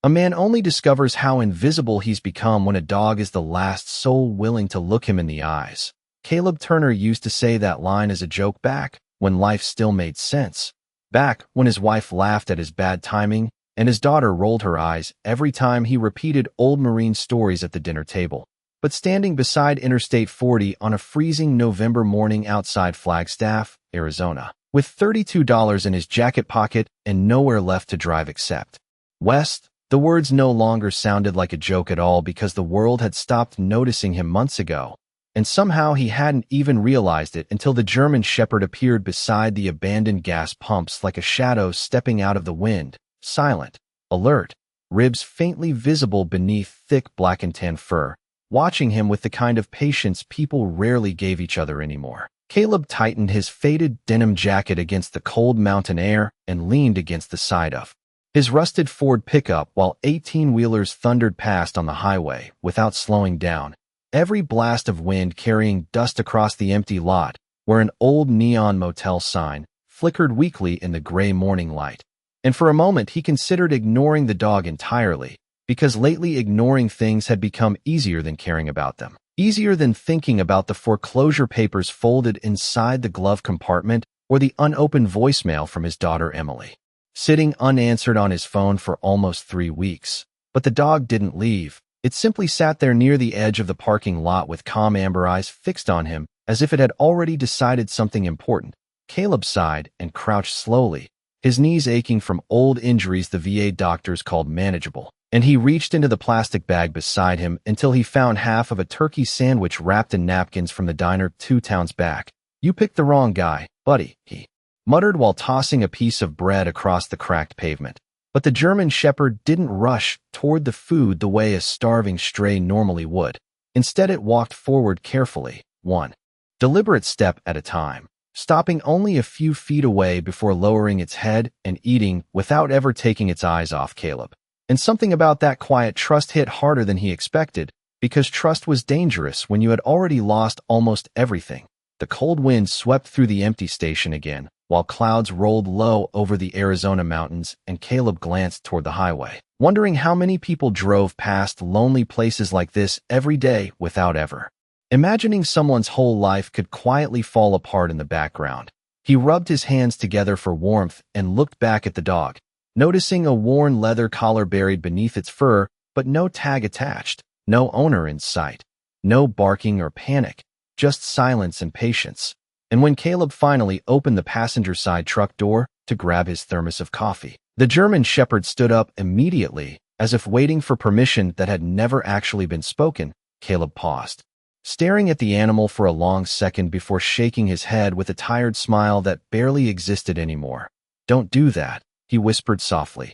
A man only discovers how invisible he's become when a dog is the last soul willing to look him in the eyes. Caleb Turner used to say that line as a joke back when life still made sense. Back when his wife laughed at his bad timing and his daughter rolled her eyes every time he repeated old Marine stories at the dinner table. But standing beside Interstate 40 on a freezing November morning outside Flagstaff, Arizona, with $32 in his jacket pocket and nowhere left to drive except west, the words no longer sounded like a joke at all because the world had stopped noticing him months ago, and somehow he hadn't even realized it until the German Shepherd appeared beside the abandoned gas pumps like a shadow stepping out of the wind, silent, alert, ribs faintly visible beneath thick black and tan fur, watching him with the kind of patience people rarely gave each other anymore. Caleb tightened his faded denim jacket against the cold mountain air and leaned against the side of his rusted Ford pickup while 18-wheelers thundered past on the highway without slowing down, every blast of wind carrying dust across the empty lot where an old neon motel sign flickered weakly in the gray morning light. And for a moment he considered ignoring the dog entirely, because lately ignoring things had become easier than caring about them. Easier than thinking about the foreclosure papers folded inside the glove compartment or the unopened voicemail from his daughter Emily, sitting unanswered on his phone for almost 3 weeks. But the dog didn't leave. It simply sat there near the edge of the parking lot with calm amber eyes fixed on him as if it had already decided something important. Caleb sighed and crouched slowly, his knees aching from old injuries the VA doctors called manageable. And he reached into the plastic bag beside him until he found half of a turkey sandwich wrapped in napkins from the diner 2 towns back. "You picked the wrong guy, buddy," he muttered while tossing a piece of bread across the cracked pavement. But the German Shepherd didn't rush toward the food the way a starving stray normally would. Instead, it walked forward carefully, one deliberate step at a time, stopping only a few feet away before lowering its head and eating without ever taking its eyes off Caleb. And something about that quiet trust hit harder than he expected, because trust was dangerous when you had already lost almost everything. The cold wind swept through the empty station again, while clouds rolled low over the Arizona mountains, and Caleb glanced toward the highway, wondering how many people drove past lonely places like this every day without ever imagining someone's whole life could quietly fall apart in the background. He rubbed his hands together for warmth and looked back at the dog, noticing a worn leather collar buried beneath its fur, but no tag attached, no owner in sight, no barking or panic, just silence and patience. And when Caleb finally opened the passenger side truck door to grab his thermos of coffee, the German Shepherd stood up immediately, as if waiting for permission that had never actually been spoken. Caleb paused, staring at the animal for a long second before shaking his head with a tired smile that barely existed anymore. "Don't do that," he whispered softly.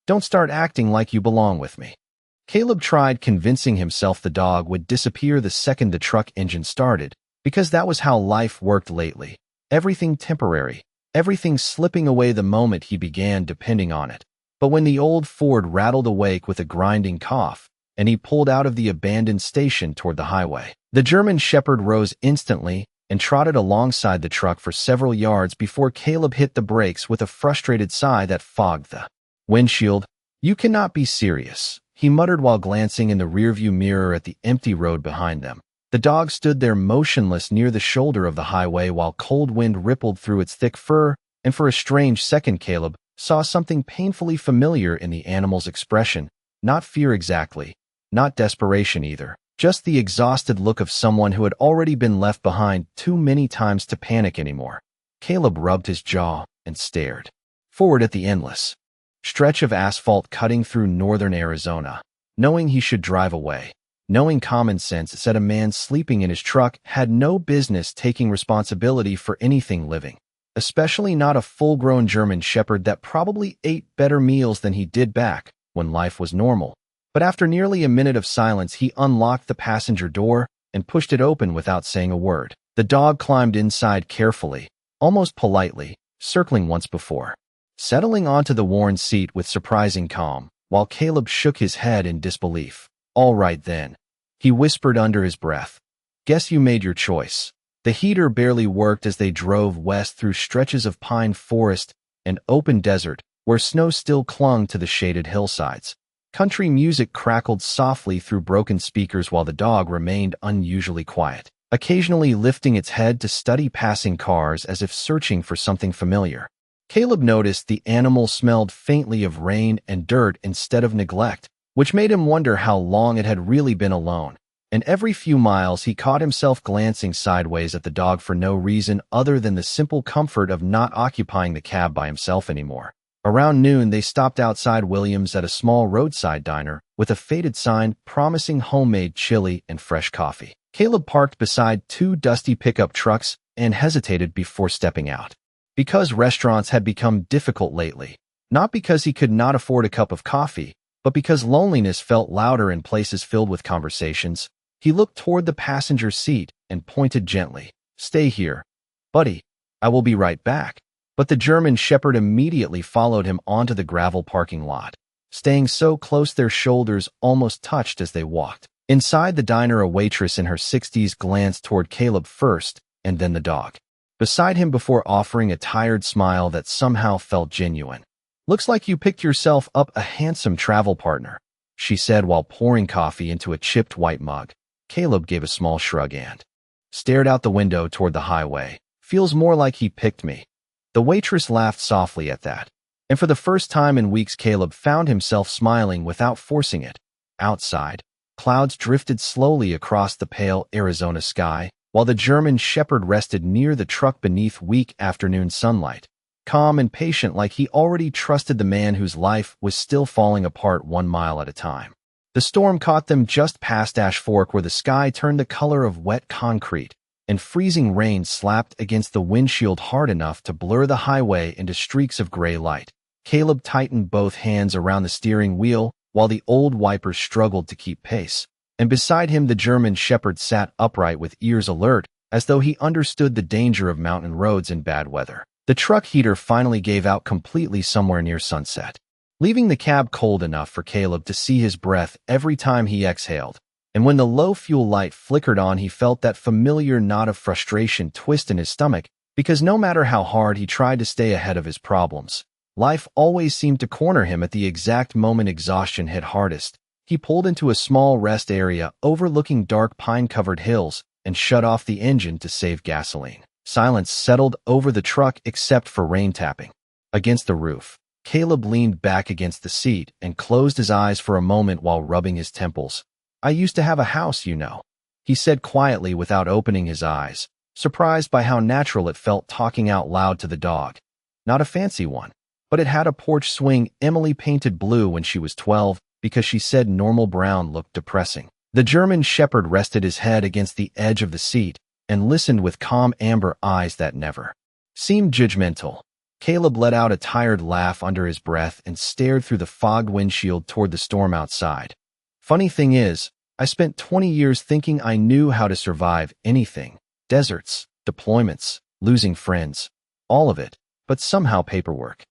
"Don't start acting like you belong with me." Caleb tried convincing himself the dog would disappear the second the truck engine started, because that was how life worked lately. Everything temporary, everything slipping away the moment he began depending on it. But when the old Ford rattled awake with a grinding cough, and he pulled out of the abandoned station toward the highway, the German Shepherd rose instantly and trotted alongside the truck for several yards before Caleb hit the brakes with a frustrated sigh that fogged the windshield. "You cannot be serious," he muttered while glancing in the rearview mirror at the empty road behind them. The dog stood there motionless near the shoulder of the highway while cold wind rippled through its thick fur, and for a strange second Caleb saw something painfully familiar in the animal's expression. Not fear exactly, not desperation either. Just the exhausted look of someone who had already been left behind too many times to panic anymore. Caleb rubbed his jaw and stared forward at the endless stretch of asphalt cutting through northern Arizona, knowing he should drive away, knowing common sense said a man sleeping in his truck had no business taking responsibility for anything living, especially not a full-grown German Shepherd that probably ate better meals than he did back when life was normal. But after nearly a minute of silence, he unlocked the passenger door and pushed it open without saying a word. The dog climbed inside carefully, almost politely, circling once before, settling onto the worn seat with surprising calm, while Caleb shook his head in disbelief. "All right then," he whispered under his breath. "Guess you made your choice." The heater barely worked as they drove west through stretches of pine forest and open desert where snow still clung to the shaded hillsides. Country music crackled softly through broken speakers while the dog remained unusually quiet, occasionally lifting its head to study passing cars as if searching for something familiar. Caleb noticed the animal smelled faintly of rain and dirt instead of neglect, which made him wonder how long it had really been alone. And every few miles he caught himself glancing sideways at the dog for no reason other than the simple comfort of not occupying the cab by himself anymore. Around noon, they stopped outside Williams at a small roadside diner with a faded sign promising homemade chili and fresh coffee. Caleb parked beside two dusty pickup trucks and hesitated before stepping out. Because restaurants had become difficult lately, not because he could not afford a cup of coffee, but because loneliness felt louder in places filled with conversations, he looked toward the passenger seat and pointed gently. "Stay here, buddy. I will be right back." But the German Shepherd immediately followed him onto the gravel parking lot, staying so close their shoulders almost touched as they walked. Inside the diner, a waitress in her 60s glanced toward Caleb first and then the dog beside him before offering a tired smile that somehow felt genuine. "Looks like you picked yourself up a handsome travel partner," she said while pouring coffee into a chipped white mug. Caleb gave a small shrug and stared out the window toward the highway. "Feels more like he picked me." The waitress laughed softly at that, and for the first time in weeks Caleb found himself smiling without forcing it. Outside, clouds drifted slowly across the pale Arizona sky, while the German Shepherd rested near the truck beneath weak afternoon sunlight, calm and patient like he already trusted the man whose life was still falling apart 1 mile at a time. The storm caught them just past Ash Fork, where the sky turned the color of wet concrete, and freezing rain slapped against the windshield hard enough to blur the highway into streaks of gray light. Caleb tightened both hands around the steering wheel while the old wipers struggled to keep pace, and beside him the German Shepherd sat upright with ears alert, as though he understood the danger of mountain roads in bad weather. The truck heater finally gave out completely somewhere near sunset, leaving the cab cold enough for Caleb to see his breath every time he exhaled. And when the low fuel light flickered on, he felt that familiar knot of frustration twist in his stomach, because no matter how hard he tried to stay ahead of his problems, life always seemed to corner him at the exact moment exhaustion hit hardest. He pulled into a small rest area overlooking dark pine-covered hills and shut off the engine to save gasoline. Silence settled over the truck except for rain tapping against the roof. Caleb leaned back against the seat and closed his eyes for a moment while rubbing his temples. "I used to have a house, you know," he said quietly without opening his eyes, surprised by how natural it felt talking out loud to the dog. Not a fancy one, but it had a porch swing Emily painted blue when she was 12 because she said normal brown looked depressing. The German Shepherd rested his head against the edge of the seat and listened with calm amber eyes that never seemed judgmental. Caleb let out a tired laugh under his breath and stared through the fogged windshield toward the storm outside. "Funny thing is, I spent 20 years thinking I knew how to survive anything. Deserts, deployments, losing friends, all of it, but somehow paperwork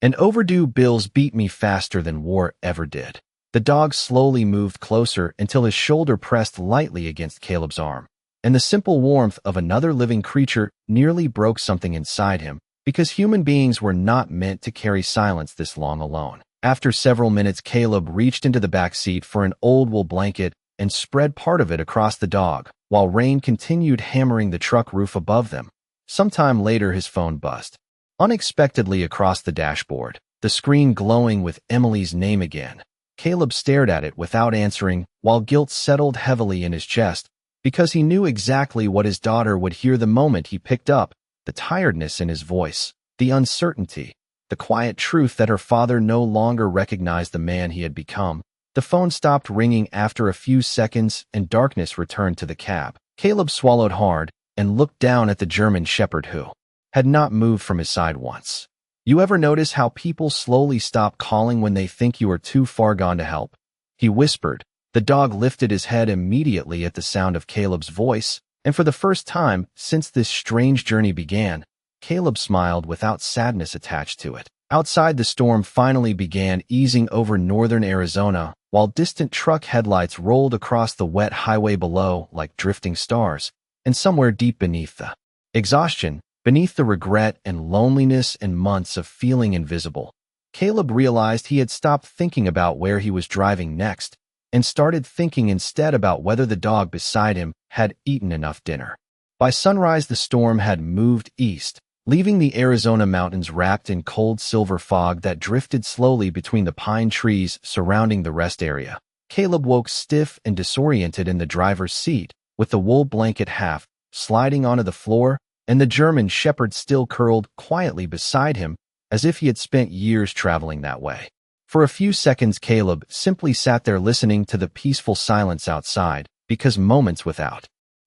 and overdue bills beat me faster than war ever did." The dog slowly moved closer until his shoulder pressed lightly against Caleb's arm, and the simple warmth of another living creature nearly broke something inside him, because human beings were not meant to carry silence this long alone. After several minutes, Caleb reached into the back seat for an old wool blanket and spread part of it across the dog, while rain continued hammering the truck roof above them. Sometime later, his phone buzzed unexpectedly across the dashboard, the screen glowing with Emily's name again. Caleb stared at it without answering, while guilt settled heavily in his chest, because he knew exactly what his daughter would hear the moment he picked up, the tiredness in his voice, the uncertainty, the quiet truth that her father no longer recognized the man he had become. The phone stopped ringing after a few seconds and darkness returned to the cab. Caleb swallowed hard and looked down at the German Shepherd, who had not moved from his side once. "You ever notice how people slowly stop calling when they think you are too far gone to help?" he whispered. The dog lifted his head immediately at the sound of Caleb's voice, and for the first time since this strange journey began, Caleb smiled without sadness attached to it. Outside, the storm finally began easing over northern Arizona, while distant truck headlights rolled across the wet highway below like drifting stars, and somewhere deep beneath the exhaustion, beneath the regret and loneliness and months of feeling invisible, Caleb realized he had stopped thinking about where he was driving next and started thinking instead about whether the dog beside him had eaten enough dinner. By sunrise, the storm had moved east, leaving the Arizona mountains wrapped in cold silver fog that drifted slowly between the pine trees surrounding the rest area. Caleb woke stiff and disoriented in the driver's seat, with the wool blanket half sliding onto the floor and the German shepherd still curled quietly beside him, as if he had spent years traveling that way. For a few seconds, Caleb simply sat there listening to the peaceful silence outside, because moments without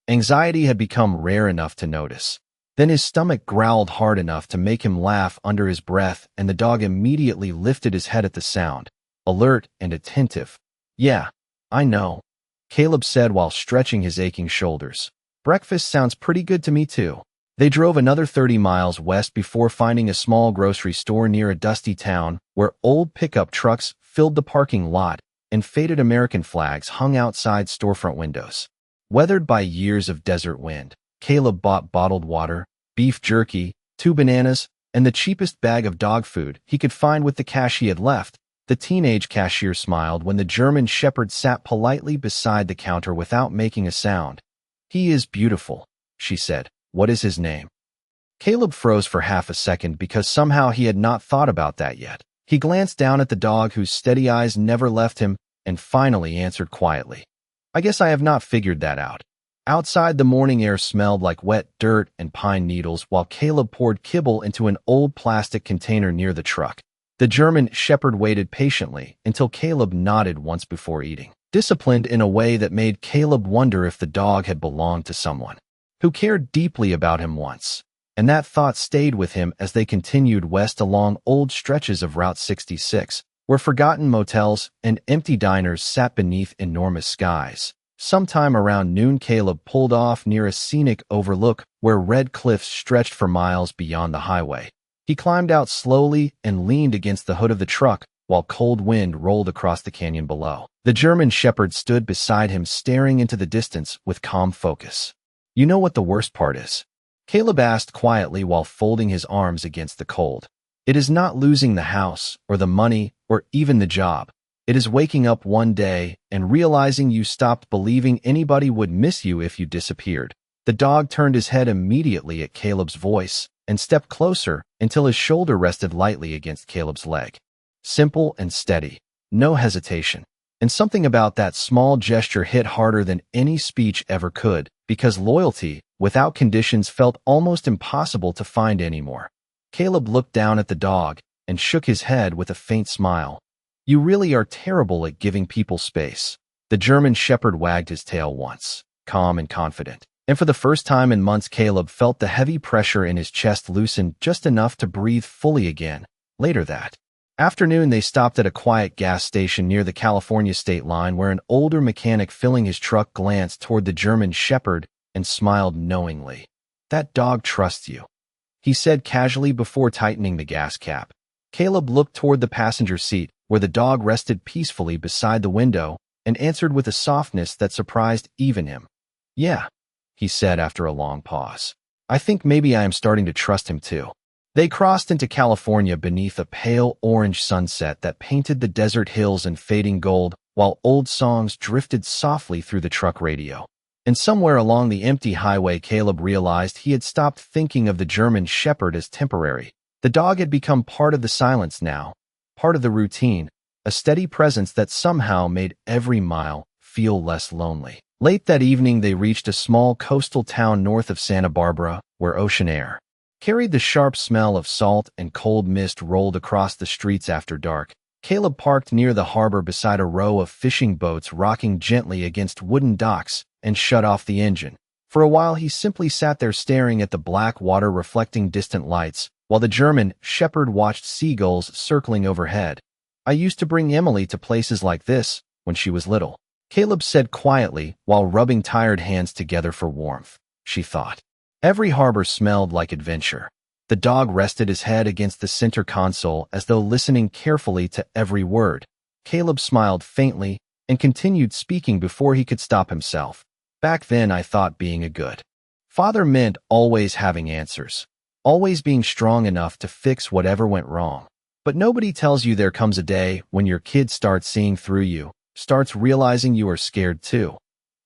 anxiety had become rare enough to notice. Then his stomach growled hard enough to make him laugh under his breath, and the dog immediately lifted his head at the sound, alert and attentive. "Yeah, I know," Caleb said while stretching his aching shoulders. "Breakfast sounds pretty good to me too." They drove another 30 miles west before finding a small grocery store near a dusty town where old pickup trucks filled the parking lot and faded American flags hung outside storefront windows. Weathered by years of desert wind, Caleb bought bottled water, beef jerky, 2 bananas, and the cheapest bag of dog food he could find with the cash he had left. The teenage cashier smiled when the German shepherd sat politely beside the counter without making a sound. "He is beautiful," she said. "What is his name?" Caleb froze for half a second because somehow he had not thought about that yet. He glanced down at the dog whose steady eyes never left him and finally answered quietly, "I guess I have not figured that out." Outside, the morning air smelled like wet dirt and pine needles while Caleb poured kibble into an old plastic container near the truck. The German shepherd waited patiently until Caleb nodded once before eating, disciplined in a way that made Caleb wonder if the dog had belonged to someone who cared deeply about him once. And that thought stayed with him as they continued west along old stretches of Route 66, where forgotten motels and empty diners sat beneath enormous skies. Sometime around noon, Caleb pulled off near a scenic overlook where red cliffs stretched for miles beyond the highway. He climbed out slowly and leaned against the hood of the truck while cold wind rolled across the canyon below. The German shepherd stood beside him, staring into the distance with calm focus. "You know what the worst part is?" Caleb asked quietly while folding his arms against the cold. "It is not losing the house or the money or even the job. It is waking up one day and realizing you stopped believing anybody would miss you if you disappeared." The dog turned his head immediately at Caleb's voice and stepped closer until his shoulder rested lightly against Caleb's leg. Simple and steady, no hesitation. And something about that small gesture hit harder than any speech ever could, because loyalty, without conditions, felt almost impossible to find anymore. Caleb looked down at the dog and shook his head with a faint smile. "You really are terrible at giving people space." The German shepherd wagged his tail once, calm and confident. And for the first time in months, Caleb felt the heavy pressure in his chest loosen just enough to breathe fully again. Later that afternoon, they stopped at a quiet gas station near the California state line where an older mechanic filling his truck glanced toward the German shepherd and smiled knowingly. "That dog trusts you," he said casually before tightening the gas cap. Caleb looked toward the passenger seat where the dog rested peacefully beside the window and answered with a softness that surprised even him. "Yeah," he said after a long pause. "I think maybe I am starting to trust him too." They crossed into California beneath a pale orange sunset that painted the desert hills in fading gold while old songs drifted softly through the truck radio. And somewhere along the empty highway, Caleb realized he had stopped thinking of the German shepherd as temporary. The dog had become part of the silence now, part of the routine, a steady presence that somehow made every mile feel less lonely. Late that evening, they reached a small coastal town north of Santa Barbara where ocean air carried the sharp smell of salt and cold mist rolled across the streets after dark. Caleb parked near the harbor beside a row of fishing boats rocking gently against wooden docks and shut off the engine. For a while, he simply sat there staring at the black water reflecting distant lights, while the German shepherd watched seagulls circling overhead. "I used to bring Emily to places like this when she was little," Caleb said quietly while rubbing tired hands together for warmth. She thought. Every harbor smelled like adventure. The dog rested his head against the center console as though listening carefully to every word. Caleb smiled faintly and continued speaking before he could stop himself. "Back then, I thought being a good father meant always having answers, always being strong enough to fix whatever went wrong. But nobody tells you there comes a day when your kid starts seeing through you, starts realizing you are scared too.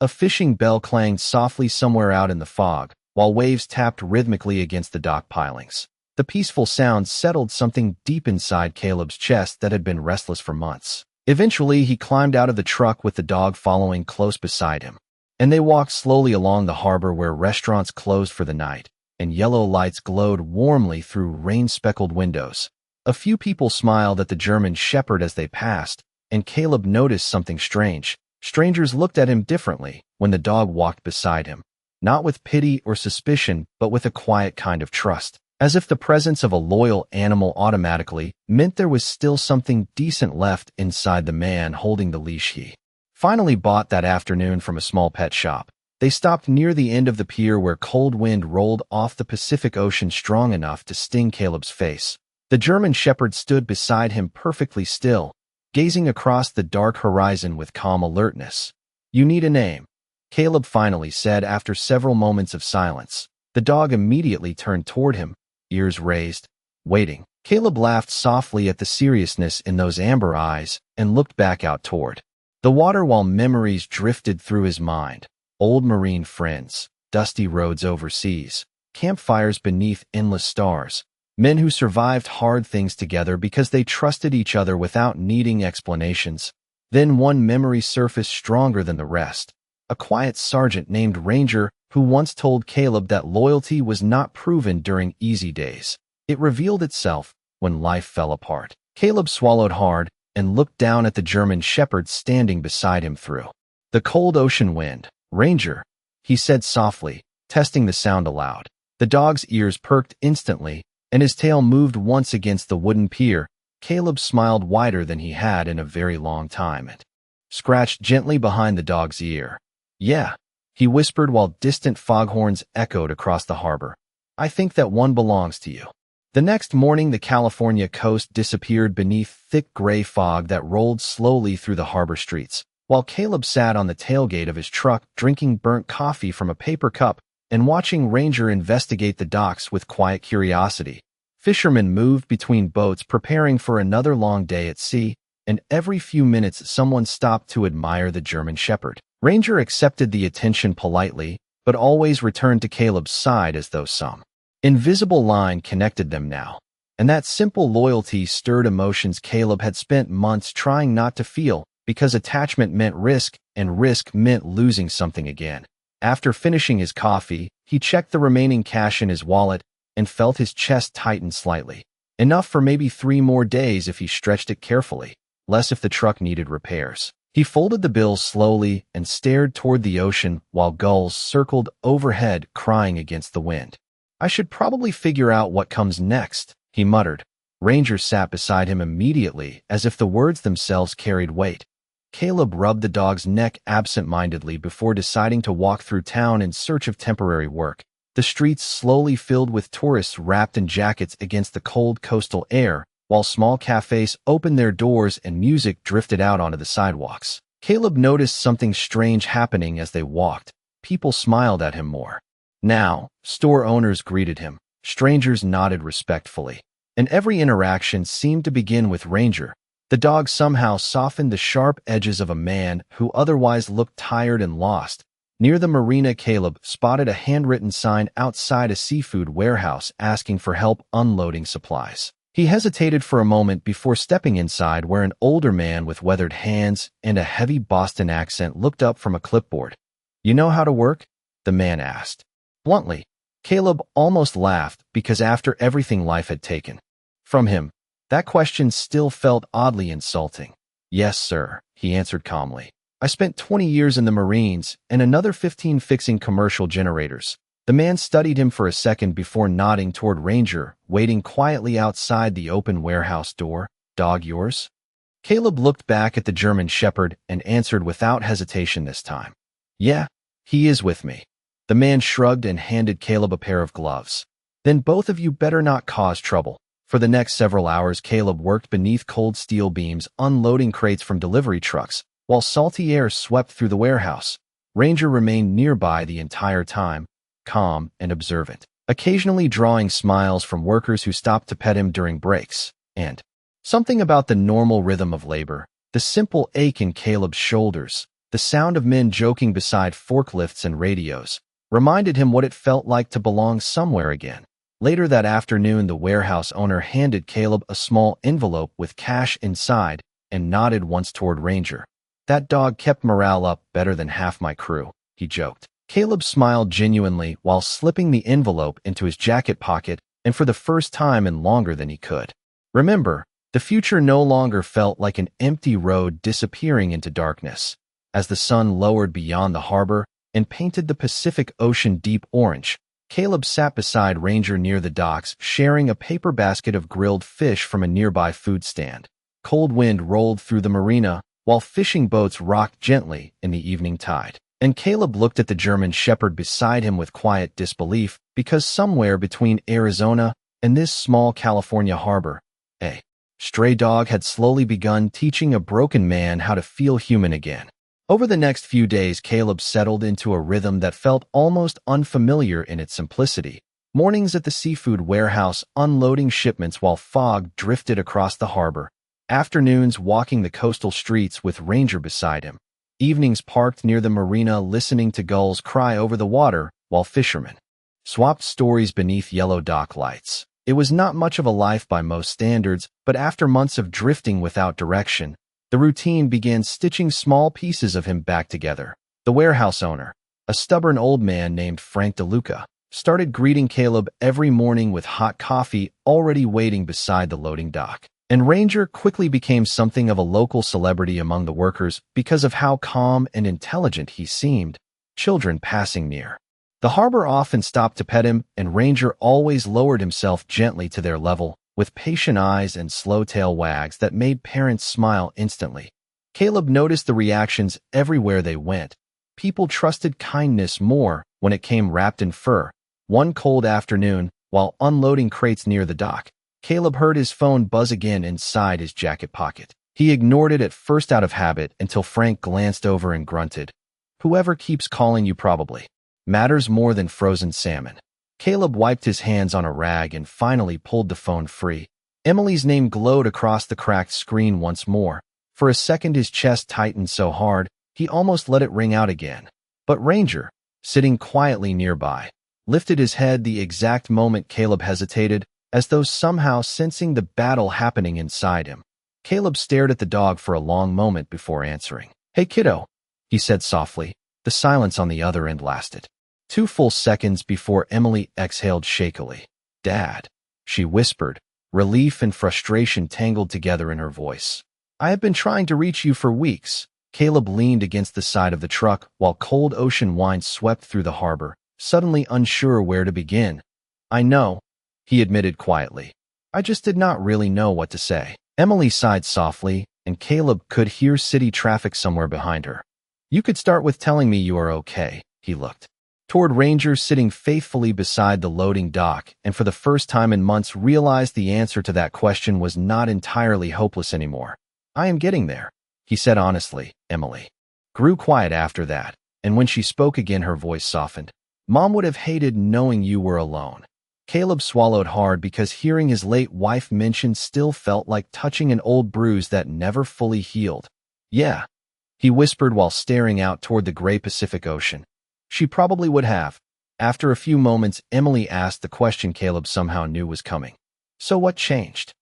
A fishing bell clanged softly somewhere out in the fog, while waves tapped rhythmically against the dock pilings. The peaceful sound settled something deep inside Caleb's chest that had been restless for months. Eventually, he climbed out of the truck with the dog following close beside him, and they walked slowly along the harbor where restaurants closed for the night, and yellow lights glowed warmly through rain-speckled windows. A few people smiled at the German shepherd as they passed, and Caleb noticed something strange. Strangers looked at him differently when the dog walked beside him, not with pity or suspicion, but with a quiet kind of trust, as if the presence of a loyal animal automatically meant there was still something decent left inside the man holding the leash he finally bought that afternoon from a small pet shop. They stopped near the end of the pier where cold wind rolled off the Pacific Ocean strong enough to sting Caleb's face. The German shepherd stood beside him perfectly still, gazing across the dark horizon with calm alertness. "You need a name," Caleb finally said after several moments of silence. The dog immediately turned toward him, ears raised, waiting. Caleb laughed softly at the seriousness in those amber eyes and looked back out toward the water while memories drifted through his mind. Old marine friends, dusty roads overseas, campfires beneath endless stars, men who survived hard things together because they trusted each other without needing explanations. Then one memory surfaced stronger than the rest. A quiet sergeant named Ranger who once told Caleb that loyalty was not proven during easy days. It revealed itself when life fell apart. Caleb swallowed hard and looked down at the German shepherd standing beside him through the cold ocean wind. "Ranger," he said softly, testing the sound aloud. The dog's ears perked instantly, and his tail moved once against the wooden pier. Caleb smiled wider than he had in a very long time and scratched gently behind the dog's ear. "Yeah," he whispered while distant foghorns echoed across the harbor. "I think that one belongs to you." The next morning, the California coast disappeared beneath thick gray fog that rolled slowly through the harbor streets, while Caleb sat on the tailgate of his truck drinking burnt coffee from a paper cup and watching Ranger investigate the docks with quiet curiosity. Fishermen moved between boats preparing for another long day at sea, and every few minutes someone stopped to admire the German shepherd. Ranger accepted the attention politely, but always returned to Caleb's side as though some invisible line connected them now. And that simple loyalty stirred emotions Caleb had spent months trying not to feel, because attachment meant risk, and risk meant losing something again. After finishing his coffee, he checked the remaining cash in his wallet and felt his chest tighten slightly. Enough for maybe 3 more days if he stretched it carefully, less if the truck needed repairs. He folded the bills slowly and stared toward the ocean while gulls circled overhead crying against the wind. "I should probably figure out what comes next," he muttered. Ranger sat beside him immediately, as if the words themselves carried weight. Caleb rubbed the dog's neck absent-mindedly before deciding to walk through town in search of temporary work. The streets slowly filled with tourists wrapped in jackets against the cold coastal air, while small cafes opened their doors and music drifted out onto the sidewalks. Caleb noticed something strange happening as they walked. People smiled at him more now, store owners greeted him, strangers nodded respectfully, and every interaction seemed to begin with Ranger. The dog somehow softened the sharp edges of a man who otherwise looked tired and lost. Near the marina, Caleb spotted a handwritten sign outside a seafood warehouse asking for help unloading supplies. He hesitated for a moment before stepping inside, where an older man with weathered hands and a heavy Boston accent looked up from a clipboard. "You know how to work?" the man asked. Bluntly, Caleb almost laughed because after everything life had taken from him, that question still felt oddly insulting. "Yes, sir," he answered calmly. "I spent 20 years in the Marines and another 15 fixing commercial generators." The man studied him for a second before nodding toward Ranger, waiting quietly outside the open warehouse door. "Dog yours?" Caleb looked back at the German shepherd and answered without hesitation this time. "Yeah, he is with me." The man shrugged and handed Caleb a pair of gloves. "Then both of you better not cause trouble." For the next several hours, Caleb worked beneath cold steel beams, unloading crates from delivery trucks, while salty air swept through the warehouse. Ranger remained nearby the entire time, calm and observant, occasionally drawing smiles from workers who stopped to pet him during breaks, and Something about the normal rhythm of labor, the simple ache in Caleb's shoulders, the sound of men joking beside forklifts and radios, reminded him what it felt like to belong somewhere again. Later that afternoon, the warehouse owner handed Caleb a small envelope with cash inside and nodded once toward Ranger. "That dog kept morale up better than half my crew," he joked. Caleb smiled genuinely while slipping the envelope into his jacket pocket, and for the first time in longer than he could. Remember, the future no longer felt like an empty road disappearing into darkness. As the sun lowered beyond the harbor and painted the Pacific Ocean deep orange, Caleb sat beside Ranger near the docks, sharing a paper basket of grilled fish from a nearby food stand. Cold wind rolled through the marina, while fishing boats rocked gently in the evening tide. And Caleb looked at the German shepherd beside him with quiet disbelief, because somewhere between Arizona and this small California harbor, a stray dog had slowly begun teaching a broken man how to feel human again. Over the next few days, Caleb settled into a rhythm that felt almost unfamiliar in its simplicity. Mornings at the seafood warehouse unloading shipments while fog drifted across the harbor. Afternoons walking the coastal streets with Ranger beside him. Evenings parked near the marina listening to gulls cry over the water while fishermen swapped stories beneath yellow dock lights. It was not much of a life by most standards, but after months of drifting without direction, the routine began stitching small pieces of him back together. The warehouse owner, a stubborn old man named Frank DeLuca, started greeting Caleb every morning with hot coffee already waiting beside the loading dock. And Ranger quickly became something of a local celebrity among the workers because of how calm and intelligent he seemed. Children passing near the harbor often stopped to pet him, and Ranger always lowered himself gently to their level, with patient eyes and slow tail wags that made parents smile instantly. Caleb noticed the reactions everywhere they went. People trusted kindness more when it came wrapped in fur. One cold afternoon, while unloading crates near the dock, Caleb heard his phone buzz again inside his jacket pocket. He ignored it at first out of habit until Frank glanced over and grunted, "Whoever keeps calling you probably matters more than frozen salmon." Caleb wiped his hands on a rag and finally pulled the phone free. Emily's name glowed across the cracked screen once more. For a second his chest tightened so hard, he almost let it ring out again. But Ranger, sitting quietly nearby, lifted his head the exact moment Caleb hesitated, as though somehow sensing the battle happening inside him. Caleb stared at the dog for a long moment before answering. "Hey kiddo," he said softly. The silence on the other end lasted 2 full seconds before Emily exhaled shakily. "Dad," she whispered, relief and frustration tangled together in her voice. "I have been trying to reach you for weeks." Caleb leaned against the side of the truck while cold ocean wind swept through the harbor, suddenly unsure where to begin. "I know," he admitted quietly. "I just did not really know what to say." Emily sighed softly, and Caleb could hear city traffic somewhere behind her. "You could start with telling me you are okay." He looked toward Ranger sitting faithfully beside the loading dock, and for the first time in months realized the answer to that question was not entirely hopeless anymore. "I am getting there," he said honestly. Emily grew quiet after that, and when she spoke again her voice softened. "Mom would have hated knowing you were alone." Caleb swallowed hard because hearing his late wife mentioned still felt like touching an old bruise that never fully healed. "Yeah," he whispered while staring out toward the gray Pacific Ocean. "She probably would have." After a few moments, Emily asked the question Caleb somehow knew was coming. "So what changed?"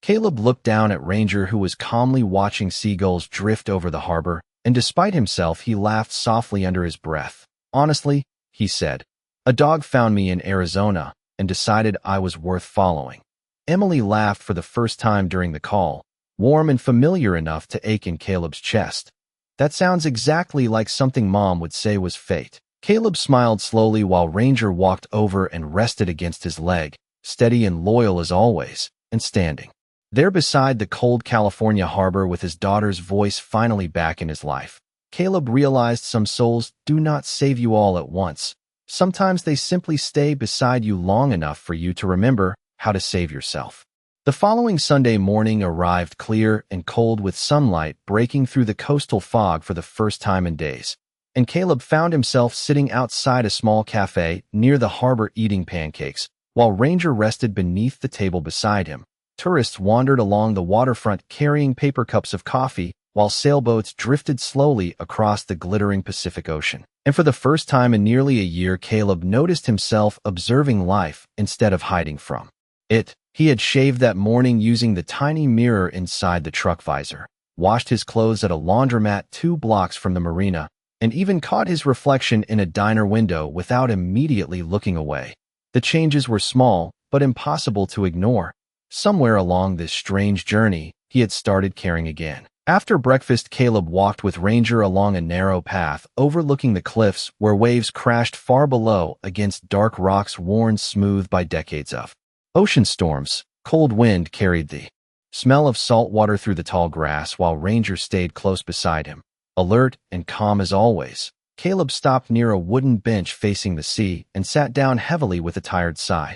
Caleb looked down at Ranger, who was calmly watching seagulls drift over the harbor, and despite himself, he laughed softly under his breath. "Honestly," he said, "a dog found me in Arizona and decided I was worth following." Emily laughed for the first time during the call, warm and familiar enough to ache in Caleb's chest. "That sounds exactly like something Mom would say was fate." Caleb smiled slowly while Ranger walked over and rested against his leg, steady and loyal as always, and standing there beside the cold California harbor with his daughter's voice finally back in his life. Caleb realized some souls do not save you all at once. Sometimes they simply stay beside you long enough for you to remember how to save yourself. The following Sunday morning arrived clear and cold with sunlight breaking through the coastal fog for the first time in days, and Caleb found himself sitting outside a small cafe near the harbor eating pancakes, while Ranger rested beneath the table beside him, Tourists wandered along the waterfront carrying paper cups of coffee, while sailboats drifted slowly across the glittering Pacific Ocean. And for the first time in nearly a year, Caleb noticed himself observing life instead of hiding from it. He had shaved that morning using the tiny mirror inside the truck visor, washed his clothes at a laundromat 2 blocks from the marina, and even caught his reflection in a diner window without immediately looking away. The changes were small, but impossible to ignore. Somewhere along this strange journey, he had started caring again. After breakfast, Caleb walked with Ranger along a narrow path overlooking the cliffs where waves crashed far below against dark rocks worn smooth by decades of ocean storms. Cold wind carried the smell of salt water through the tall grass while Ranger stayed close beside him, alert and calm as always. Caleb stopped near a wooden bench facing the sea and sat down heavily with a tired sigh.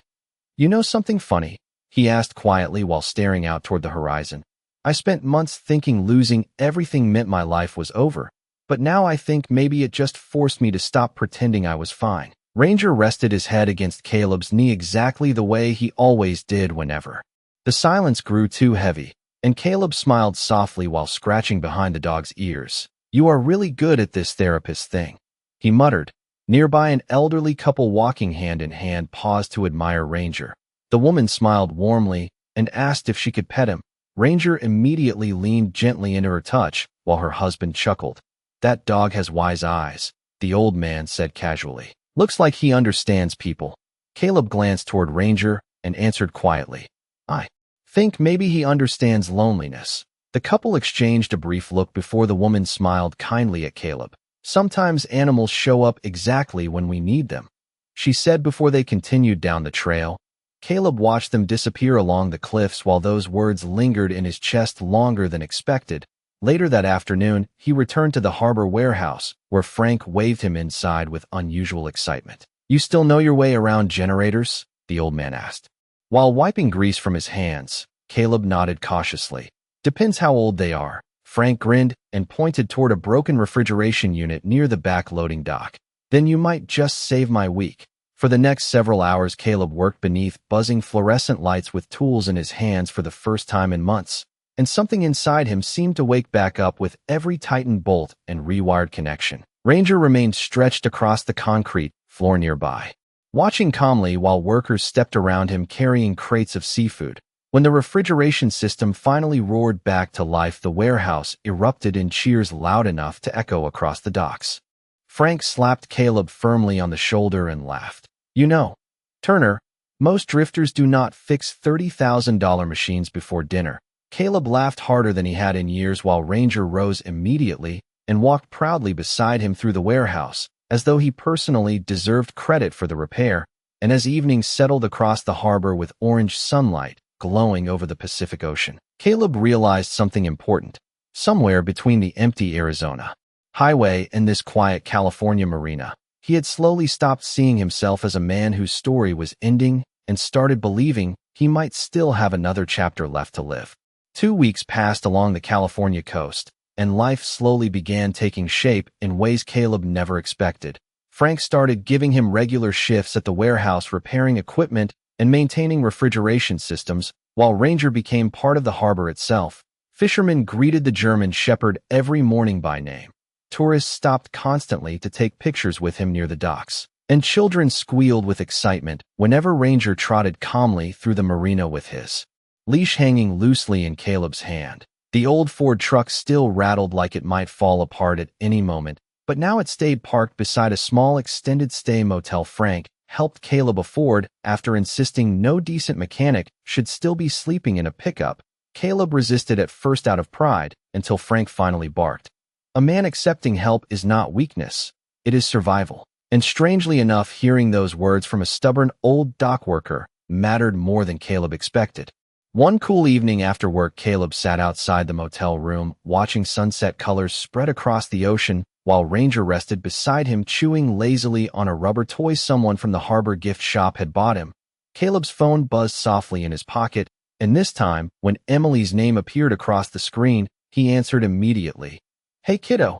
"You know something funny?" he asked quietly while staring out toward the horizon. "I spent months thinking losing everything meant my life was over, but now I think maybe it just forced me to stop pretending I was fine." Ranger rested his head against Caleb's knee exactly the way he always did whenever. The silence grew too heavy, and Caleb smiled softly while scratching behind the dog's ears. "You are really good at this therapist thing," he muttered. Nearby, an elderly couple walking hand in hand paused to admire Ranger. The woman smiled warmly and asked if she could pet him. Ranger immediately leaned gently into her touch, while her husband chuckled. "That dog has wise eyes," the old man said casually. "Looks like he understands people." Caleb glanced toward Ranger and answered quietly, "I think maybe he understands loneliness." The couple exchanged a brief look before the woman smiled kindly at Caleb. "Sometimes animals show up exactly when we need them," she said before they continued down the trail. Caleb watched them disappear along the cliffs while those words lingered in his chest longer than expected. Later that afternoon, he returned to the harbor warehouse, where Frank waved him inside with unusual excitement. "You still know your way around generators?" the old man asked. While wiping grease from his hands, Caleb nodded cautiously. "Depends how old they are." Frank grinned and pointed toward a broken refrigeration unit near the back loading dock. "Then you might just save my week." For the next several hours, Caleb worked beneath buzzing fluorescent lights with tools in his hands for the first time in months, and something inside him seemed to wake back up with every tightened bolt and rewired connection. Ranger remained stretched across the concrete floor nearby, watching calmly while workers stepped around him carrying crates of seafood. When the refrigeration system finally roared back to life, the warehouse erupted in cheers loud enough to echo across the docks. Frank slapped Caleb firmly on the shoulder and laughed. "You know, Turner, most drifters do not fix $30,000 machines before dinner." Caleb laughed harder than he had in years while Ranger rose immediately and walked proudly beside him through the warehouse, as though he personally deserved credit for the repair. And as evening settled across the harbor with orange sunlight glowing over the Pacific Ocean, Caleb realized something important. Somewhere between the empty Arizona highway and this quiet California marina, he had slowly stopped seeing himself as a man whose story was ending and started believing he might still have another chapter left to live. 2 weeks passed along the California coast, and life slowly began taking shape in ways Caleb never expected. Frank started giving him regular shifts at the warehouse repairing equipment and maintaining refrigeration systems, while Ranger became part of the harbor itself. Fishermen greeted the German Shepherd every morning by name. Tourists stopped constantly to take pictures with him near the docks, and children squealed with excitement whenever Ranger trotted calmly through the marina with his leash hanging loosely in Caleb's hand. The old Ford truck still rattled like it might fall apart at any moment, but now it stayed parked beside a small extended-stay motel Frank helped Caleb afford after insisting no decent mechanic should still be sleeping in a pickup. Caleb resisted at first out of pride until Frank finally barked. A man accepting help is not weakness, it is survival. And strangely enough, hearing those words from a stubborn old dock worker mattered more than Caleb expected. One cool evening after work, Caleb sat outside the motel room, watching sunset colors spread across the ocean, while Ranger rested beside him, chewing lazily on a rubber toy someone from the harbor gift shop had bought him. Caleb's phone buzzed softly in his pocket, and this time, when Emily's name appeared across the screen, he answered immediately. "Hey, kiddo,"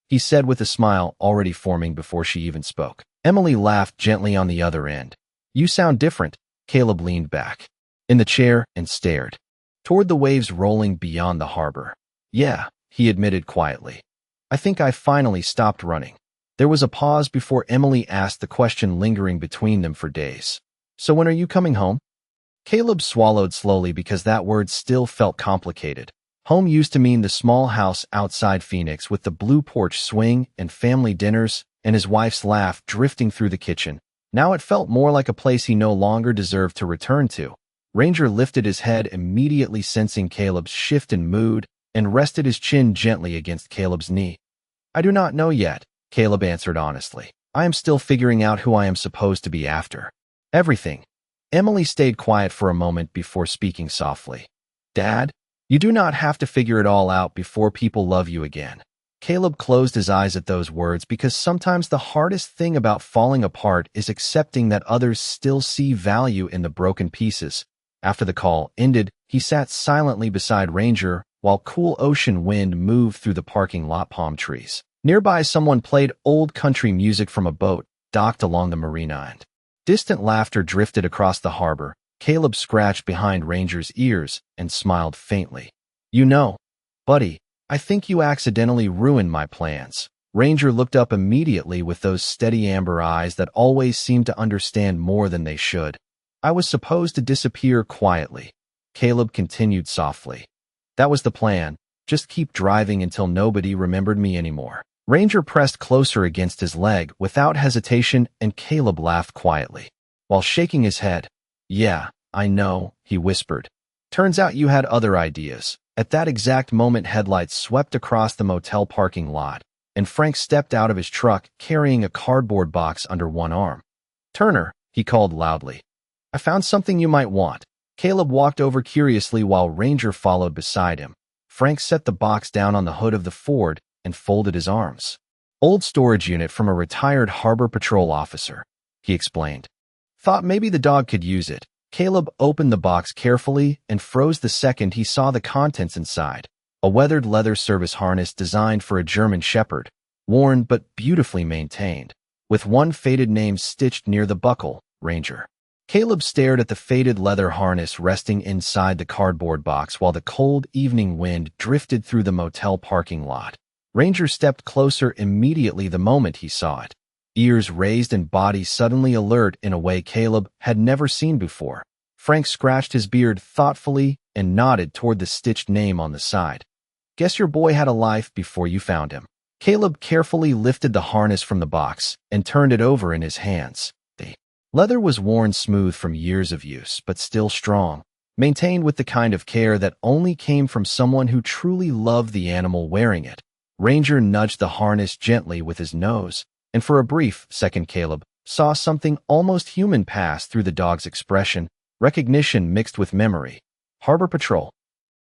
he said with a smile already forming before she even spoke. Emily laughed gently on the other end. "You sound different." Caleb leaned back in the chair and stared. toward the waves rolling beyond the harbor. Yeah, he admitted quietly. I think I finally stopped running. There was a pause before Emily asked the question lingering between them for days. So when are you coming home? Caleb swallowed slowly because that word still felt complicated. Home used to mean the small house outside Phoenix with the blue porch swing and family dinners and his wife's laugh drifting through the kitchen. Now it felt more like a place he no longer deserved to return to. Ranger lifted his head, immediately sensing Caleb's shift in mood, and rested his chin gently against Caleb's knee. I do not know yet, Caleb answered honestly. I am still figuring out who I am supposed to be after. Everything. Emily stayed quiet for a moment before speaking softly. Dad, you do not have to figure it all out before people love you again. Caleb closed his eyes at those words because sometimes the hardest thing about falling apart is accepting that others still see value in the broken pieces. After the call ended, he sat silently beside Ranger while cool ocean wind moved through the parking lot palm trees. Nearby, someone played old country music from a boat docked along the marina end. Distant laughter drifted across the harbor. Caleb scratched behind Ranger's ears and smiled faintly. You know, buddy, I think you accidentally ruined my plans. Ranger looked up immediately with those steady amber eyes that always seemed to understand more than they should. I was supposed to disappear quietly. Caleb continued softly. That was the plan. Just keep driving until nobody remembered me anymore. Ranger pressed closer against his leg without hesitation, and Caleb laughed quietly, while shaking his head. Yeah, I know, he whispered. Turns out you had other ideas. At that exact moment, headlights swept across the motel parking lot, and Frank stepped out of his truck carrying a cardboard box under one arm. Turner, he called loudly. I found something you might want. Caleb walked over curiously while Ranger followed beside him. Frank set the box down on the hood of the Ford and folded his arms. Old storage unit from a retired harbor patrol officer, he explained. Thought maybe the dog could use it. Caleb opened the box carefully and froze the second he saw the contents inside. A weathered leather service harness designed for a German shepherd, worn but beautifully maintained, with one faded name stitched near the buckle, Ranger. Caleb stared at the faded leather harness resting inside the cardboard box while the cold evening wind drifted through the motel parking lot. Ranger stepped closer immediately the moment he saw it, ears raised and body suddenly alert in a way Caleb had never seen before. Frank scratched his beard thoughtfully and nodded toward the stitched name on the side. Guess your boy had a life before you found him. Caleb carefully lifted the harness from the box and turned it over in his hands. The leather was worn smooth from years of use, but still strong, maintained with the kind of care that only came from someone who truly loved the animal wearing it. Ranger nudged the harness gently with his nose, and for a brief second Caleb saw something almost human pass through the dog's expression, recognition mixed with memory. Harbor Patrol?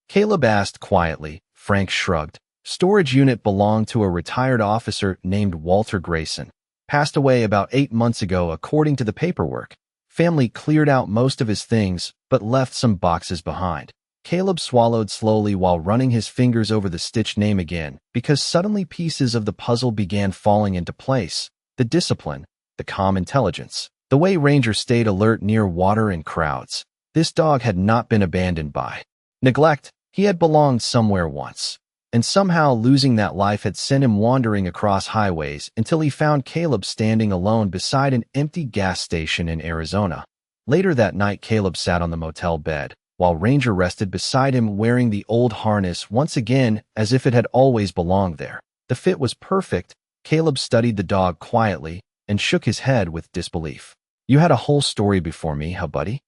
Caleb asked quietly. Frank shrugged. Storage unit belonged to a retired officer named Walter Grayson. Passed away about 8 months ago according to the paperwork. Family cleared out most of his things, but left some boxes behind. Caleb swallowed slowly while running his fingers over the stitched name again, because suddenly pieces of the puzzle began falling into place. The discipline, the calm intelligence, the way Ranger stayed alert near water and crowds. This dog had not been abandoned by neglect. He had belonged somewhere once, and somehow losing that life had sent him wandering across highways until he found Caleb standing alone beside an empty gas station in Arizona. Later that night, Caleb sat on the motel bed, while Ranger rested beside him wearing the old harness once again as if it had always belonged there. The fit was perfect. Caleb studied the dog quietly and shook his head with disbelief. You had a whole story before me, huh, buddy?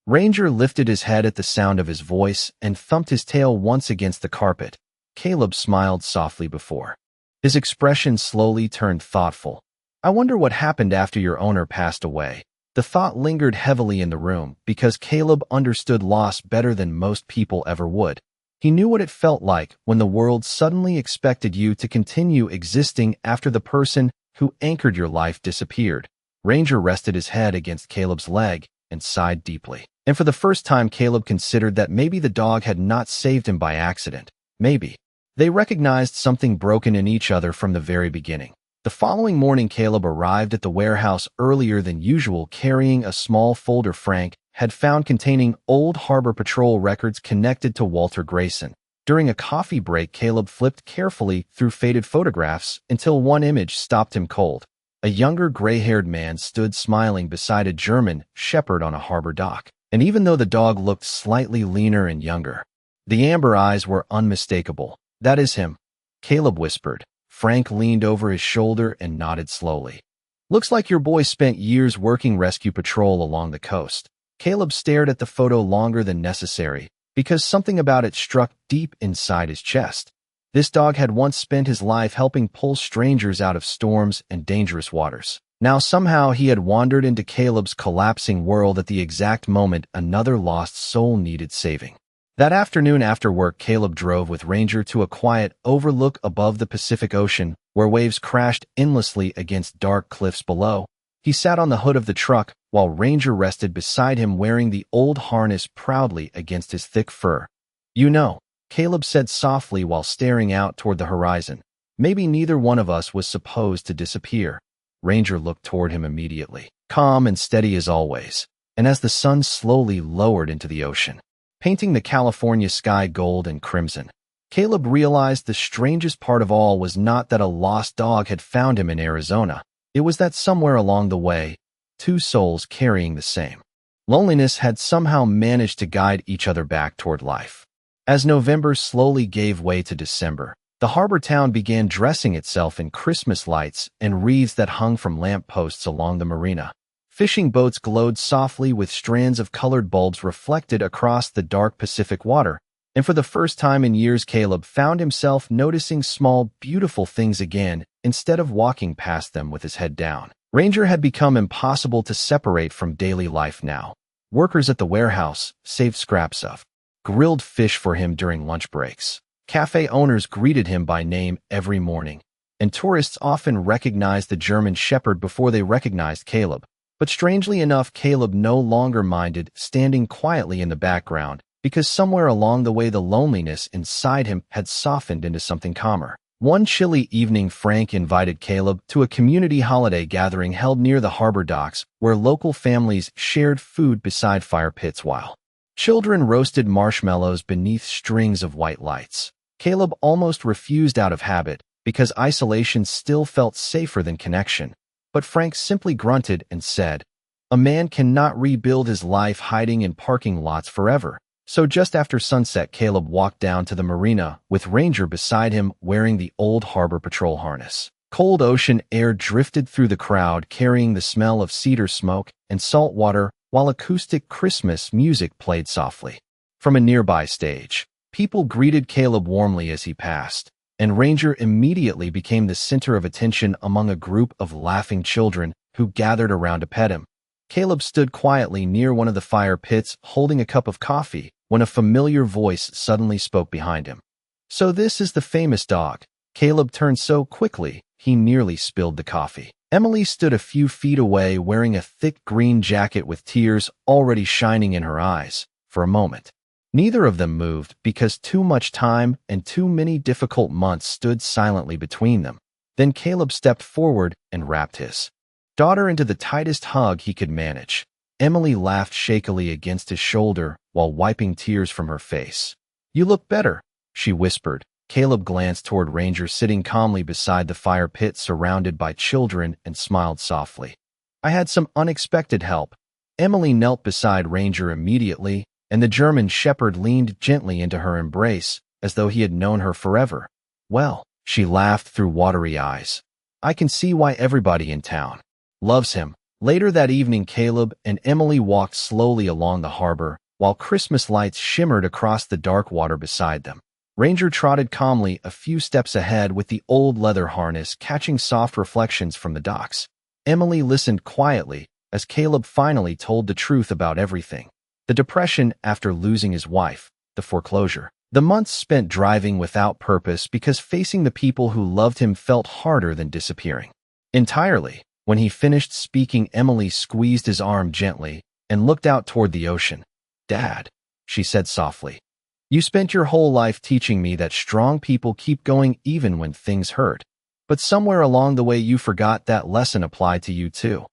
Ranger lifted his head at the sound of his voice and thumped his tail once against the carpet. Caleb smiled softly before. His expression slowly turned thoughtful. I wonder what happened after your owner passed away. The thought lingered heavily in the room because Caleb understood loss better than most people ever would. He knew what it felt like when the world suddenly expected you to continue existing after the person who anchored your life disappeared. Ranger rested his head against Caleb's leg and sighed deeply. And for the first time, Caleb considered that maybe the dog had not saved him by accident. Maybe. They recognized something broken in each other from the very beginning. The following morning, Caleb arrived at the warehouse earlier than usual carrying a small folder Frank had found containing old Harbor Patrol records connected to Walter Grayson. During a coffee break, Caleb flipped carefully through faded photographs until one image stopped him cold. A younger gray-haired man stood smiling beside a German shepherd on a harbor dock. And even though the dog looked slightly leaner and younger, the amber eyes were unmistakable. "That is him," Caleb whispered. Frank leaned over his shoulder and nodded slowly. "Looks like your boy spent years working rescue patrol along the coast." Caleb stared at the photo longer than necessary, because something about it struck deep inside his chest. This dog had once spent his life helping pull strangers out of storms and dangerous waters. Now somehow he had wandered into Caleb's collapsing world at the exact moment another lost soul needed saving. That afternoon after work, Caleb drove with Ranger to a quiet overlook above the Pacific Ocean, where waves crashed endlessly against dark cliffs below. He sat on the hood of the truck, while Ranger rested beside him wearing the old harness proudly against his thick fur. "You know," Caleb said softly while staring out toward the horizon, "maybe neither one of us was supposed to disappear." Ranger looked toward him immediately, calm and steady as always, and as the sun slowly lowered into the ocean, painting the California sky gold and crimson, Caleb realized the strangest part of all was not that a lost dog had found him in Arizona. It was that somewhere along the way, two souls carrying the same loneliness had somehow managed to guide each other back toward life. As November slowly gave way to December, the harbor town began dressing itself in Christmas lights and wreaths that hung from lamp posts along the marina. Fishing boats glowed softly with strands of colored bulbs reflected across the dark Pacific water, and for the first time in years Caleb found himself noticing small, beautiful things again instead of walking past them with his head down. Ranger had become impossible to separate from daily life now. Workers at the warehouse saved scraps of grilled fish for him during lunch breaks. Cafe owners greeted him by name every morning, and tourists often recognized the German shepherd before they recognized Caleb. But strangely enough, Caleb no longer minded standing quietly in the background, because somewhere along the way the loneliness inside him had softened into something calmer. One chilly evening, Frank invited Caleb to a community holiday gathering held near the harbor docks, where local families shared food beside fire pits while children roasted marshmallows beneath strings of white lights. Caleb almost refused out of habit, because isolation still felt safer than connection. But Frank simply grunted and said, "A man cannot rebuild his life hiding in parking lots forever." So just after sunset, Caleb walked down to the marina with Ranger beside him wearing the old Harbor Patrol harness. Cold ocean air drifted through the crowd, carrying the smell of cedar smoke and salt water, while acoustic Christmas music played softly. From a nearby stage, people greeted Caleb warmly as he passed, and Ranger immediately became the center of attention among a group of laughing children who gathered around to pet him. Caleb stood quietly near one of the fire pits, holding a cup of coffee, when a familiar voice suddenly spoke behind him. "So this is the famous dog." Caleb turned so quickly, he nearly spilled the coffee. Emily stood a few feet away wearing a thick green jacket with tears already shining in her eyes. For a moment, neither of them moved because too much time and too many difficult months stood silently between them. Then Caleb stepped forward and wrapped his daughter into the tightest hug he could manage. Emily laughed shakily against his shoulder while wiping tears from her face. "You look better," she whispered. Caleb glanced toward Ranger sitting calmly beside the fire pit surrounded by children and smiled softly. "I had some unexpected help." Emily knelt beside Ranger immediately, and the German shepherd leaned gently into her embrace, as though he had known her forever. "Well," she laughed through watery eyes, "I can see why everybody in town loves him." Later that evening, Caleb and Emily walked slowly along the harbor, while Christmas lights shimmered across the dark water beside them. Ranger trotted calmly a few steps ahead with the old leather harness catching soft reflections from the docks. Emily listened quietly as Caleb finally told the truth about everything. The depression after losing his wife, the foreclosure, the months spent driving without purpose because facing the people who loved him felt harder than disappearing entirely. When he finished speaking, Emily squeezed his arm gently and looked out toward the ocean. "Dad," she said softly, "you spent your whole life teaching me that strong people keep going even when things hurt. But somewhere along the way you forgot that lesson applied to you too."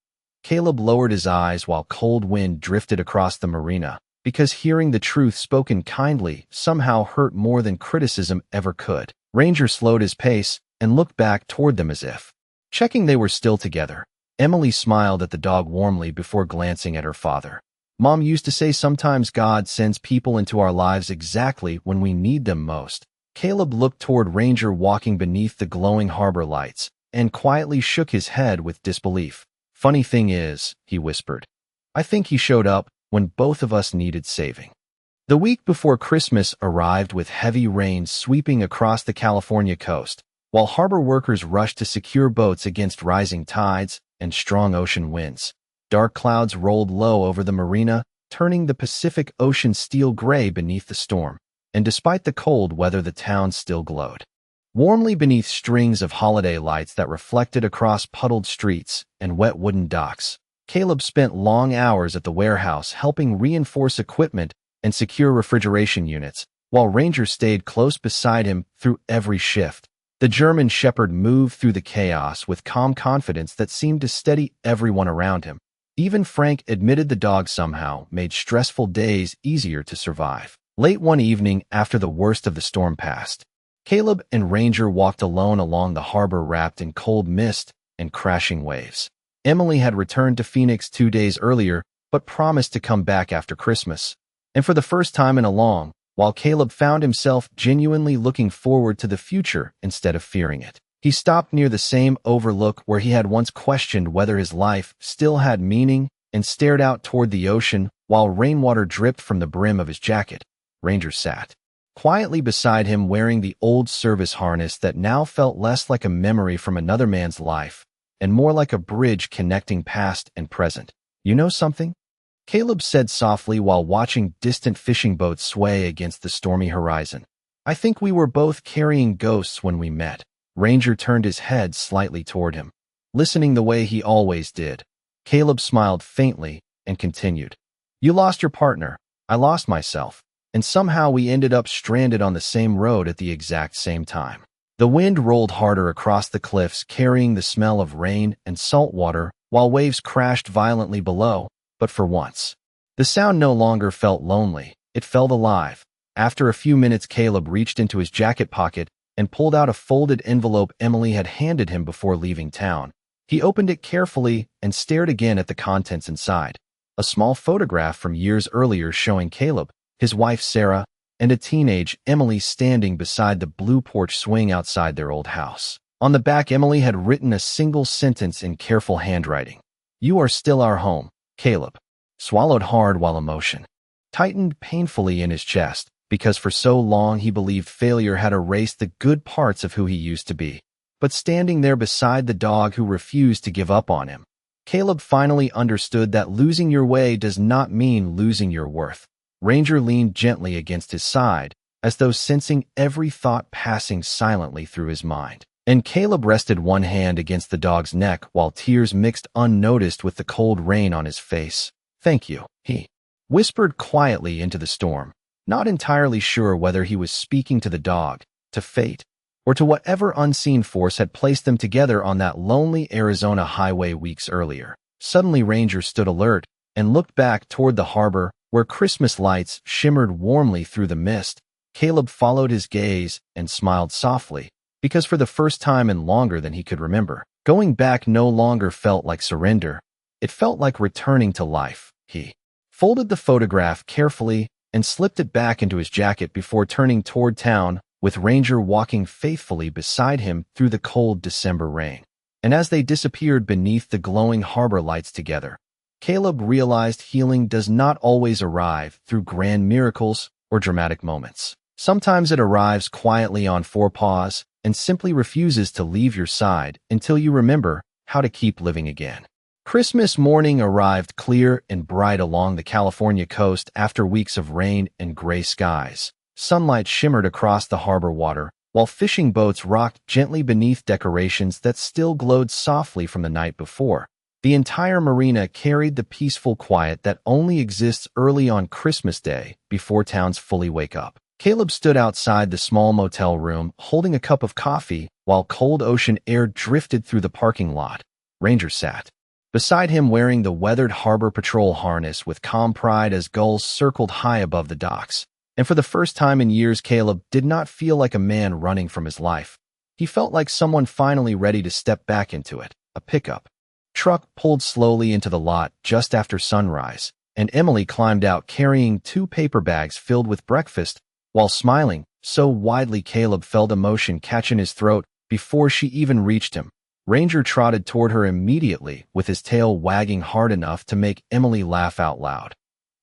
Caleb lowered his eyes while cold wind drifted across the marina, because hearing the truth spoken kindly somehow hurt more than criticism ever could. Ranger slowed his pace and looked back toward them as if checking they were still together. Emily smiled at the dog warmly before glancing at her father. Mom used to say sometimes God sends people into our lives exactly when we need them most. Caleb looked toward Ranger walking beneath the glowing harbor lights and quietly shook his head with disbelief. Funny thing is, he whispered, I think he showed up when both of us needed saving. The week before Christmas arrived with heavy rain sweeping across the California coast, while harbor workers rushed to secure boats against rising tides and strong ocean winds. Dark clouds rolled low over the marina, turning the Pacific Ocean steel gray beneath the storm. And despite the cold weather, the town still glowed warmly beneath strings of holiday lights that reflected across puddled streets and wet wooden docks. Caleb spent long hours at the warehouse helping reinforce equipment and secure refrigeration units, while Ranger stayed close beside him through every shift. The German shepherd moved through the chaos with calm confidence that seemed to steady everyone around him. Even Frank admitted the dog somehow made stressful days easier to survive. Late one evening, after the worst of the storm passed, Caleb and Ranger walked alone along the harbor wrapped in cold mist and crashing waves. Emily had returned to Phoenix 2 days earlier, but promised to come back after Christmas. And for the first time in a long while, Caleb found himself genuinely looking forward to the future instead of fearing it. He stopped near the same overlook where he had once questioned whether his life still had meaning and stared out toward the ocean while rainwater dripped from the brim of his jacket. Ranger sat quietly beside him, wearing the old service harness that now felt less like a memory from another man's life and more like a bridge connecting past and present. You know something? Caleb said softly while watching distant fishing boats sway against the stormy horizon. I think we were both carrying ghosts when we met. Ranger turned his head slightly toward him, listening the way he always did. Caleb smiled faintly and continued. You lost your partner. I lost myself. And somehow we ended up stranded on the same road at the exact same time. The wind rolled harder across the cliffs, carrying the smell of rain and salt water, while waves crashed violently below. But for once, the sound no longer felt lonely. It felt alive. After a few minutes, Caleb reached into his jacket pocket and pulled out a folded envelope Emily had handed him before leaving town. He opened it carefully and stared again at the contents inside. A small photograph from years earlier showing Caleb, his wife Sarah, and a teenage Emily standing beside the blue porch swing outside their old house. On the back, Emily had written a single sentence in careful handwriting. You are still our home. Caleb swallowed hard while emotion tightened painfully in his chest, because for so long he believed failure had erased the good parts of who he used to be. But standing there beside the dog who refused to give up on him, Caleb finally understood that losing your way does not mean losing your worth. Ranger leaned gently against his side, as though sensing every thought passing silently through his mind. And Caleb rested one hand against the dog's neck while tears mixed unnoticed with the cold rain on his face. Thank you, he whispered quietly into the storm, not entirely sure whether he was speaking to the dog, to fate, or to whatever unseen force had placed them together on that lonely Arizona highway weeks earlier. Suddenly Ranger stood alert and looked back toward the harbor, where Christmas lights shimmered warmly through the mist. Caleb followed his gaze and smiled softly, because for the first time in longer than he could remember, going back no longer felt like surrender. It felt like returning to life. He folded the photograph carefully and slipped it back into his jacket before turning toward town, with Ranger walking faithfully beside him through the cold December rain. And as they disappeared beneath the glowing harbor lights together, Caleb realized healing does not always arrive through grand miracles or dramatic moments. Sometimes it arrives quietly on four paws and simply refuses to leave your side until you remember how to keep living again. Christmas morning arrived clear and bright along the California coast after weeks of rain and gray skies. Sunlight shimmered across the harbor water, while fishing boats rocked gently beneath decorations that still glowed softly from the night before. The entire marina carried the peaceful quiet that only exists early on Christmas Day before towns fully wake up. Caleb stood outside the small motel room, holding a cup of coffee, while cold ocean air drifted through the parking lot. Ranger sat Beside him, wearing the weathered harbor patrol harness with calm pride as gulls circled high above the docks. And for the first time in years, Caleb did not feel like a man running from his life. He felt like someone finally ready to step back into it. A pickup truck pulled slowly into the lot just after sunrise, and Emily climbed out carrying 2 paper bags filled with breakfast, while smiling so widely Caleb felt emotion catch in his throat before she even reached him. Ranger trotted toward her immediately, with his tail wagging hard enough to make Emily laugh out loud.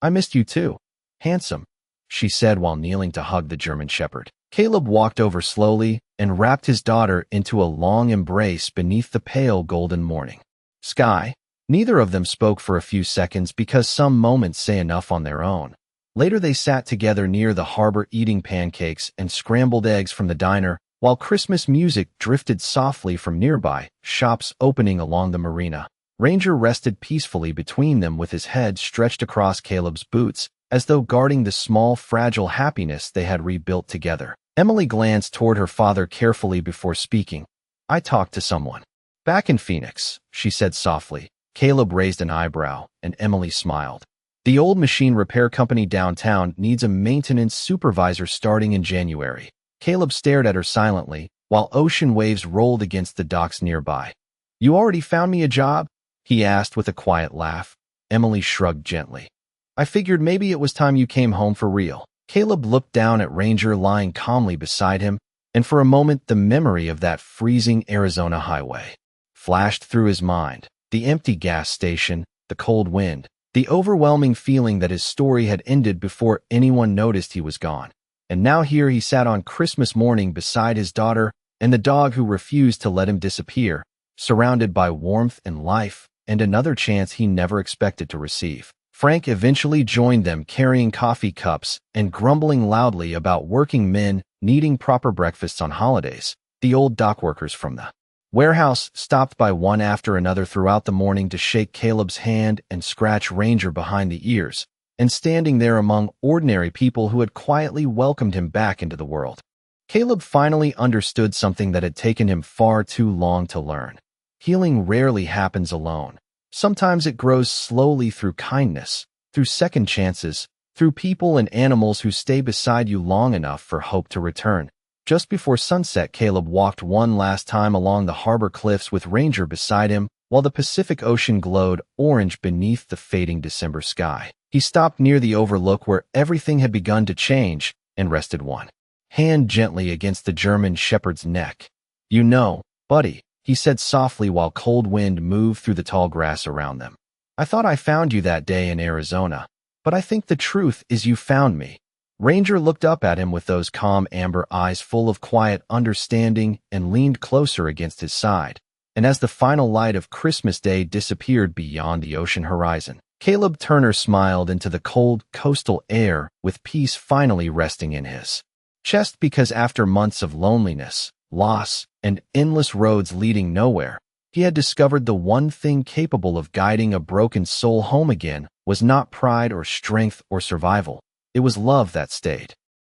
"I missed you too, handsome," she said while kneeling to hug the German Shepherd. Caleb walked over slowly and wrapped his daughter into a long embrace beneath the pale golden morning sky. Neither of them spoke for a few seconds because some moments say enough on their own. Later they sat together near the harbor eating pancakes and scrambled eggs from the diner, while Christmas music drifted softly from nearby shops opening along the marina. Ranger rested peacefully between them with his head stretched across Caleb's boots, as though guarding the small, fragile happiness they had rebuilt together. Emily glanced toward her father carefully before speaking. "I talked to someone back in Phoenix," she said softly. Caleb raised an eyebrow, and Emily smiled. "The old machine repair company downtown needs a maintenance supervisor starting in January." Caleb stared at her silently, while ocean waves rolled against the docks nearby. "You already found me a job?" he asked with a quiet laugh. Emily shrugged gently. "I figured maybe it was time you came home for real." Caleb looked down at Ranger lying calmly beside him, and for a moment the memory of that freezing Arizona highway flashed through his mind. The empty gas station, the cold wind, the overwhelming feeling that his story had ended before anyone noticed he was gone. And now here he sat on Christmas morning beside his daughter and the dog who refused to let him disappear, surrounded by warmth and life and another chance he never expected to receive. Frank eventually joined them carrying coffee cups and grumbling loudly about working men needing proper breakfasts on holidays. The old dockworkers from the warehouse stopped by one after another throughout the morning to shake Caleb's hand and scratch Ranger behind the ears, and standing there among ordinary people who had quietly welcomed him back into the world. Caleb finally understood something that had taken him far too long to learn. Healing rarely happens alone. Sometimes it grows slowly through kindness, through second chances, through people and animals who stay beside you long enough for hope to return. Just before sunset, Caleb walked one last time along the harbor cliffs with Ranger beside him, while the Pacific Ocean glowed orange beneath the fading December sky. He stopped near the overlook where everything had begun to change and rested one hand gently against the German Shepherd's neck. "You know, buddy," he said softly while cold wind moved through the tall grass around them. "I thought I found you that day in Arizona, but I think the truth is you found me." Ranger looked up at him with those calm amber eyes full of quiet understanding and leaned closer against his side. And as the final light of Christmas Day disappeared beyond the ocean horizon, Caleb Turner smiled into the cold coastal air with peace finally resting in his chest, because after months of loneliness, loss, and endless roads leading nowhere, he had discovered the one thing capable of guiding a broken soul home again was not pride or strength or survival. It was love that stayed.